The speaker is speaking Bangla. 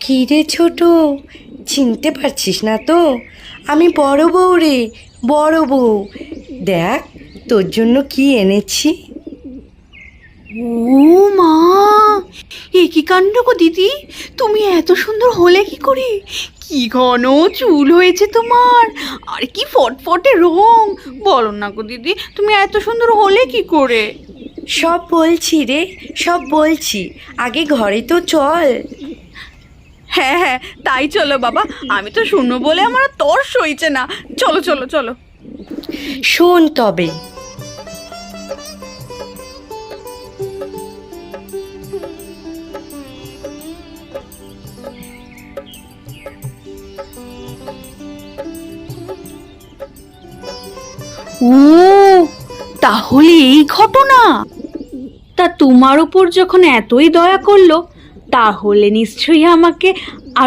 কি রে ছোট, চিনতে পারছিস না তো? আমি বড় বউ রে, বড় বউ। দেখ তোর জন্য কি এনেছি। ও মা, এ কি কাণ্ড গো দিদি! তুমি এত সুন্দর হলে কি করে? কি ঘন চুল হয়েছে তোমার, আর কি ফটফটে রং! বলো না গো দিদি, তুমি এত সুন্দর হলে কি করে? সব বলছি রে, সব বলছি। আগে ঘরে তো চল। হ্যাঁ হ্যাঁ, তাই চলো বাবা, আমি তো শুনবো বলে আমার আর তর সইছে না। চলো চলো চলো। শোন তবে, ও, তাহলে এই ঘটনা! তা তোমার উপর যখন এতই দয়া করলো, তাহলে নিশ্চয়ই আমাকে